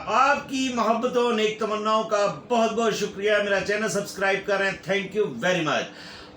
آپ کی محبتوں نیک تمناؤں کا بہت بہت شکریہ. میرا چینل سبسکرائب کریں. Thank you very much.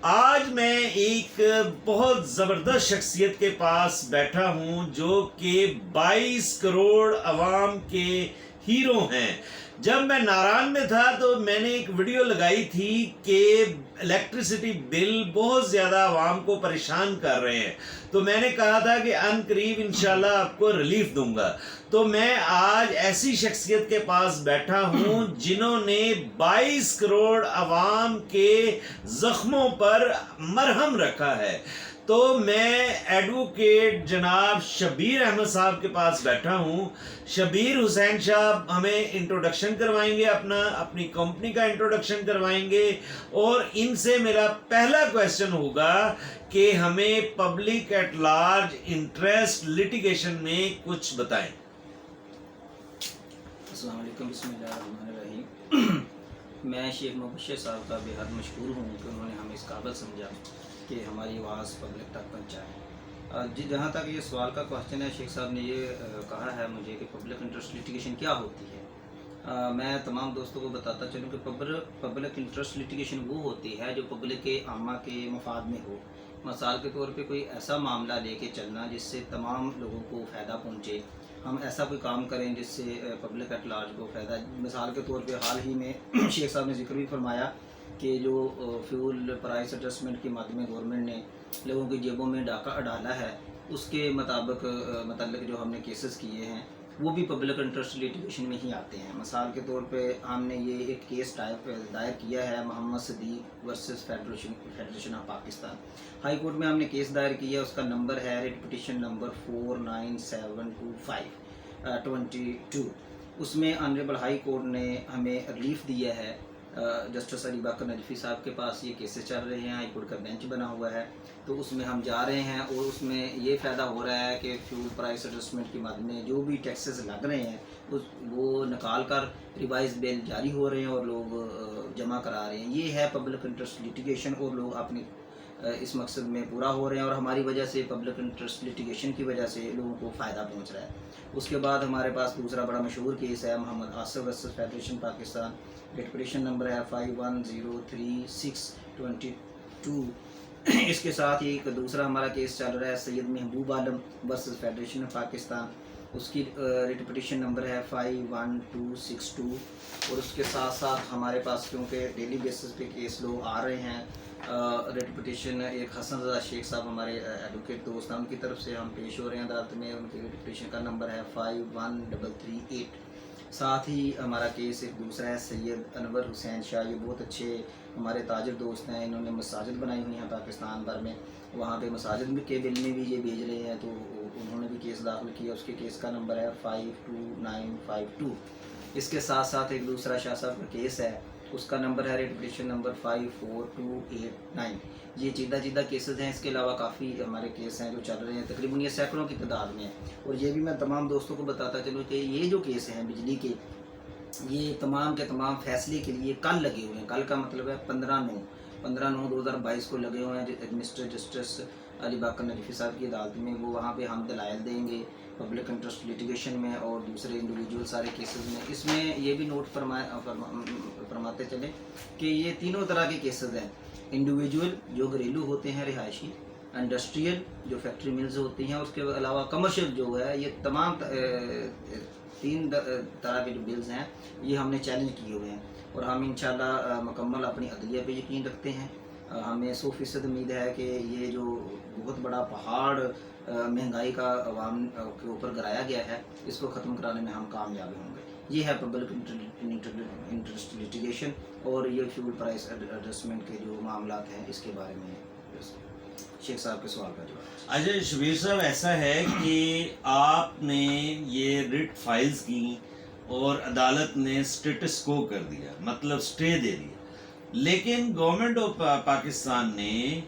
آج میں ایک بہت زبردست شخصیت کے پاس بیٹھا ہوں جو کہ 22 کروڑ عوام کے ہیرو ہیں. جب میں ناران میں تھا تو میں نے ایک ویڈیو لگائی تھی کہ الیکٹریسٹی بل بہت زیادہ عوام کو پریشان کر رہے ہیں، تو میں نے کہا تھا کہ ان قریب انشاءاللہ آپ کو ریلیف دوں گا. تو میں آج ایسی شخصیت کے پاس بیٹھا ہوں جنہوں نے 22 کروڑ عوام کے زخموں پر مرہم رکھا ہے. تو میں ایڈوکیٹ جناب شبیر احمد صاحب کے پاس بیٹھا ہوں. شبیر حسین صاحب ہمیں انٹروڈکشن کروائیں گے، اپنی کمپنی کا انٹروڈکشن کروائیں گے، اور ان سے میرا پہلا کویسچن ہوگا کہ ہمیں public at large interest litigation میں کچھ بتائیں. السلام علیکم. بسم اللہ الرحمن الرحیم. میں شیخ مبشر صاحب کا بے حد مشکور ہوں کہ انہوں نے ہمیں اس قابل سمجھا کہ ہماری آواز پبلک تک پہنچائے. جہاں تک یہ سوال کا کوشچن ہے، شیخ صاحب نے یہ کہا ہے مجھے کہ پبلک انٹرسٹ لٹیگیشن کیا ہوتی ہے. میں تمام دوستوں کو بتاتا چلوں کہ پبلک انٹرسٹ لٹیگیشن وہ ہوتی ہے جو پبلک کے عامہ کے مفاد میں ہو. مثال کے طور پہ کوئی ایسا معاملہ لے کے چلنا جس سے تمام لوگوں کو فائدہ پہنچے. ہم ایسا کوئی کام کریں جس سے پبلک ایٹ لارج کو فائدہ. مثال کے طور پہ حال ہی میں شیخ صاحب نے ذکر بھی فرمایا کہ جو فیول پرائس ایڈجسٹمنٹ کے مد میں گورنمنٹ نے لوگوں کی جیبوں میں ڈاکہ ڈالا ہے، اس کے متعلق جو ہم نے کیسز کیے ہیں وہ بھی پبلک انٹرسٹ لٹیگیشن میں ہی آتے ہیں. مثال کے طور پہ ہم نے یہ ایک کیس دائر کیا ہے Muhammad Siddique versus federation of Pakistan. High court میں ہم نے کیس دائر کیا، اس کا نمبر ہے ریٹ پٹیشن نمبر 49725/22. اس میں آنریبل ہائی کورٹ نے ہمیں ریلیف دیا ہے. جسٹس علی باقر نجفی صاحب کے پاس یہ کیسز چل رہے ہیں، ہائی کورٹ کا بینچ بنا ہوا ہے، تو اس میں ہم جا رہے ہیں اور اس میں یہ فائدہ ہو رہا ہے کہ فیول پرائس ایڈجسٹمنٹ کے مد میں جو بھی ٹیکسز لگ رہے ہیں وہ نکال کر ریوائز بل جاری ہو رہے ہیں اور لوگ جمع کرا رہے ہیں. یہ ہے پبلک انٹرسٹ لٹیگیشن، اور لوگ اپنی اس مقصد میں پورا ہو رہے ہیں اور ہماری وجہ سے پبلک انٹرسٹ لٹیگیشن کی وجہ سے لوگوں کو فائدہ پہنچ رہا ہے. اس کے بعد ہمارے پاس دوسرا بڑا مشہور کیس ہے Muhammad Asif versus federation Pakistan. Writ petition number ہے 5103/622. اس کے ساتھ ہی ایک دوسرا ہمارا کیس چل رہا ہے سید Mehboob Alam versus federation of Pakistan. اس کی ریٹ پٹیشن نمبر ہے 51262. اور اس کے ساتھ ساتھ ہمارے پاس کیونکہ ڈیلی بیسس پہ کیس لوگ آ رہے ہیں، ریٹ پٹیشن ایک حسن رضا شیخ صاحب ہمارے ایڈوکیٹ دوست ہیں، ان کی طرف سے ہم پیش ہو رہے ہیں عدالت میں. ان کی ریٹ پٹیشن کا نمبر ہے 51338. ساتھ ہی ہمارا کیس ایک دوسرا ہے سید انور حسین شاہ. یہ بہت اچھے ہمارے تاجر دوست ہیں، انہوں نے مساجد بنائی ہوئی ہیں پاکستان بھر میں، وہاں پہ مساجد کے بل میں بھی یہ بھیج رہے ہیں، تو انہوں نے بھی کیس داخل کیا. اس کے کیس کا نمبر ہے 52952. اس کے ساتھ ساتھ ایک دوسرا شاہ صاحب کا کیس ہے، اس کا نمبر ہے ریٹ پٹیشن نمبر 54289. یہ چیدہ کیسز ہیں. اس کے علاوہ کافی ہمارے کیس ہیں جو چل رہے ہیں، تقریباً یہ سینکڑوں کی تعداد میں ہیں. اور یہ بھی میں تمام دوستوں کو بتاتا چلوں کہ یہ جو کیس ہیں بجلی کے، یہ تمام کے تمام فیصلے کے لیے کل لگے ہوئے ہیں. کل کا مطلب ہے 15/9/2022 کو لگے ہوئے ہیں. ایڈمنسٹریٹر جسٹس علی باقر نجفی صاحب کی عدالت میں، وہ وہاں پہ ہم دلائل دیں گے پبلک انٹرسٹ لٹیگیشن میں اور دوسرے انڈیویجول سارے کیسز میں. اس میں یہ بھی نوٹ فرماتے چلیں کہ یہ تینوں طرح کے کیسز ہیں: انڈیویجول جو گھریلو ہوتے ہیں رہائشی، انڈسٹریل جو فیکٹری ملز ہوتی ہیں، اس کے علاوہ کمرشل جو ہے. یہ تمام تین طرح کے جو بلز ہیں یہ ہم نے چیلنج کیے ہوئے ہیں، اور ہم انشاءاللہ مکمل اپنی عدلیہ پہ یقین رکھتے ہیں. ہمیں 100% امید ہے کہ یہ جو بہت بڑا پہاڑ مہنگائی کا عوام کے اوپر گرایا گیا ہے، اس کو ختم کرانے میں ہم کامیاب ہوں گے. یہ ہے پبلک انٹرسٹ لٹیگیشن، اور یہ فیول پرائس ایڈجسٹمنٹ کے جو معاملات ہیں اس کے بارے میں شیخ صاحب کے سوال کا جواب. اچھا شبیر صاحب، ایسا ہے کہ آپ نے یہ ریٹ فائلز کی اور عدالت نے اسٹیٹس کو کر دیا، مطلب اسٹے دے دیا، لیکن گورنمنٹ آف پاکستان نے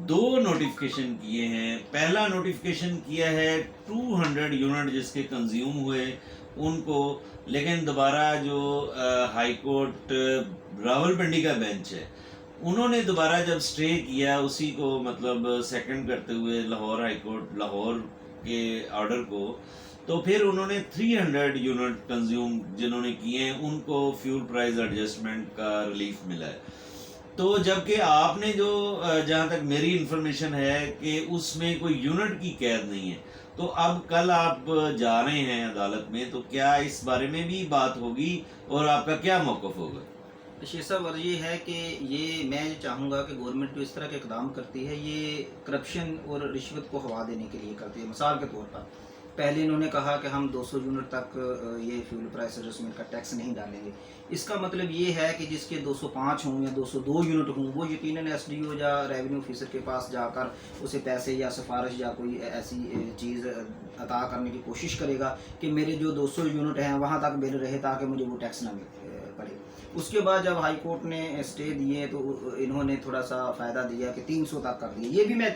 2 نوٹیفیکیشن کیے ہیں. پہلا نوٹیفیکیشن کیا ہے 200 یونٹ جس کے کنزیوم ہوئے ان کو، لیکن دوبارہ جو ہائی کورٹ راولپنڈی کا بینچ ہے انہوں نے دوبارہ جب سٹے کیا اسی کو مطلب سیکنڈ کرتے ہوئے لاہور ہائی کورٹ لاہور کے آرڈر کو، تو پھر انہوں نے 300 یونٹ کنزیوم جنہوں نے کیے ہیں ان کو فیول پرائز ایڈجسٹمنٹ کا ریلیف ملا ہے. تو جبکہ آپ نے جو جہاں تک میری انفارمیشن ہے کہ اس میں کوئی یونٹ کی قید نہیں ہے، تو اب کل آپ جا رہے ہیں عدالت میں، تو کیا اس بارے میں بھی بات ہوگی اور آپ کا کیا موقف ہوگا؟ شیخ صاحب عرض یہ ہے کہ یہ میں چاہوں گا کہ گورنمنٹ جو اس طرح کے اقدام کرتی ہے یہ کرپشن اور رشوت کو ہوا دینے کے لیے کرتی ہے. مثال کے طور پر پہلے انہوں نے کہا کہ ہم 200 یونٹ تک یہ فیول پرائس ایڈجسٹمنٹ کا ٹیکس نہیں ڈالیں گے. اس کا مطلب یہ ہے کہ جس کے 205 ہوں یا 202 یونٹ ہوں وہ یقیناً ایس ڈی او یا ریونیو آفیسر کے پاس جا کر اسے پیسے یا سفارش یا کوئی ایسی چیز عطا کرنے کی کوشش کرے گا کہ میرے جو 200 یونٹ ہیں وہاں تک بل رہے تاکہ مجھے وہ ٹیکس نہ پڑے. اس کے بعد جب ہائی کورٹ نے اسٹے دیے تو انہوں نے تھوڑا سا فائدہ دیا کہ 300 تک کر دیا. یہ بھی میں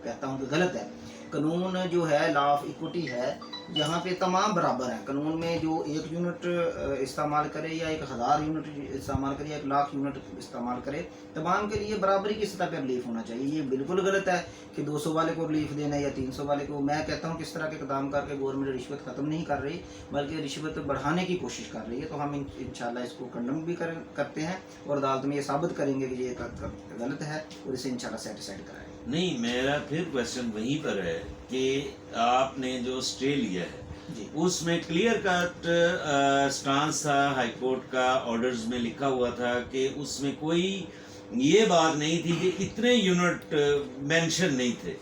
کہتا ہوں کہ غلط ہے. قانون جو ہے لا آف ایکوٹی ہے، یہاں پہ تمام برابر ہیں. قانون میں جو 1 یونٹ استعمال کرے یا 1000 یونٹ استعمال کرے یا 1,00,000 یونٹ استعمال کرے، تمام کے لیے برابری کی سطح پہ ریلیف ہونا چاہیے. یہ بالکل غلط ہے کہ 200 والے کو ریلیف دینا ہے یا 300 والے کو. میں کہتا ہوں کہ اس طرح کے اقدام کر کے گورنمنٹ رشوت ختم نہیں کر رہی بلکہ رشوت بڑھانے کی کوشش کر رہی ہے. تو ہم انشاءاللہ اس کو کنڈم بھی کرتے ہیں اور عدالت میں یہ ثابت کریں گے کہ یہ غلط ہے اور اسے انشاءاللہ سیٹسفائڈ کرائیں. نہیں، میرا پھر کویسچن وہیں پر ہے کہ آپ نے جو اسٹے لیا ہے جی اس میں کلیئر کٹ سٹانس تھا، ہائی کورٹ کا آرڈرز میں لکھا ہوا تھا کہ اس میں کوئی یہ بات نہیں تھی کہ اتنے یونٹ مینشن نہیں تھے.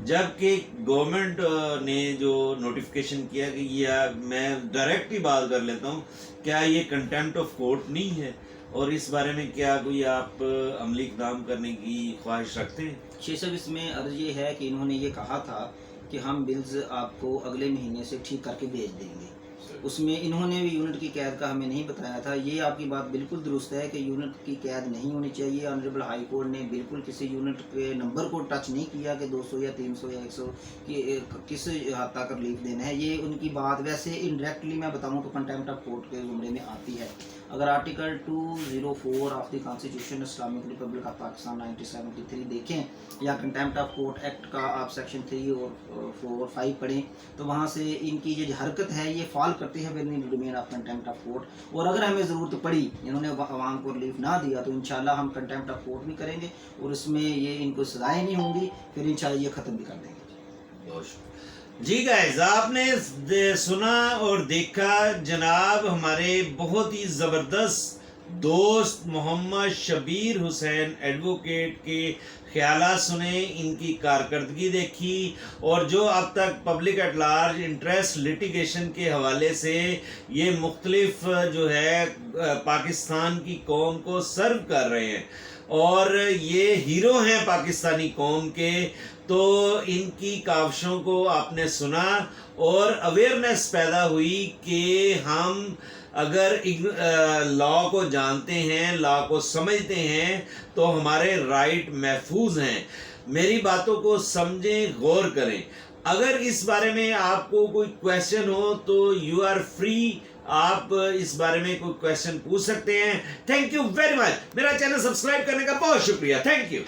جبکہ گورنمنٹ نے جو نوٹیفیکیشن کیا کہ یہ میں ڈائریکٹ ہی بات کر لیتا ہوں، کیا یہ کنٹیمپٹ آف کورٹ نہیں ہے؟ اور اس بارے میں کیا کوئی آپ عملی اقدام کرنے کی خواہش رکھتے ہیں؟ شیخ صاحب اس میں عرض یہ ہے کہ انہوں نے یہ کہا تھا کہ ہم بلز آپ کو اگلے مہینے سے ٹھیک کر کے بھیج دیں گے. اس میں انہوں نے بھی یونٹ کی قید کا ہمیں نہیں بتایا تھا. یہ آپ کی بات بالکل درست ہے کہ یونٹ کی قید نہیں ہونی چاہیے. آنریبل ہائی کورٹ نے بالکل کسی یونٹ کے نمبر کو ٹچ نہیں کیا کہ 200 یا 300 یا 100 کی کس حد تک ریلیف دینا ہے. یہ ان کی بات ویسے انڈائریکٹلی میں بتاؤں تو کنٹیمپٹ آف کورٹ کے زمرے میں آتی ہے. اگر article 204 of the constitution Islamic republic of Pakistan 1973 دیکھیں یا کنٹیمپٹ آف کورٹ ایکٹ کا آپ سیکشن 3 اور 4 اور 5 پڑھیں تو وہاں سے ان کی یہ حرکت ہے یہ فال کرتی ہے with in domain of contempt of court. اور اگر ہمیں ضرورت پڑی انہوں نے عوام کو ریلیف نہ دیا تو انشاءاللہ ہم کنٹیمپٹ آف کورٹ بھی کریں گے اور اس میں یہ ان کو سزائیں نہیں ہوں گی، پھر انشاءاللہ یہ ختم بھی کر دیں گے. بہت شکریہ. جی گائز، آپ نے سنا اور دیکھا جناب ہمارے بہت ہی زبردست دوست محمد شبیر حسین ایڈوکیٹ کے خیالات سنے، ان کی کارکردگی دیکھی اور جو اب تک public at large interest litigation کے حوالے سے یہ مختلف جو ہے پاکستان کی قوم کو سرو کر رہے ہیں اور یہ ہیرو ہیں پاکستانی قوم کے. تو ان کی کاوشوں کو آپ نے سنا اور اویئرنیس پیدا ہوئی کہ ہم اگر لا کو جانتے ہیں، لا کو سمجھتے ہیں تو ہمارے رائٹ محفوظ ہیں. میری باتوں کو سمجھیں، غور کریں. اگر اس بارے میں آپ کو کوئی کویسچن ہو تو یو آر فری، آپ اس بارے میں کوئی کویسچن پوچھ سکتے ہیں. Thank you very much. میرا چینل سبسکرائب کرنے کا بہت شکریہ. Thank you.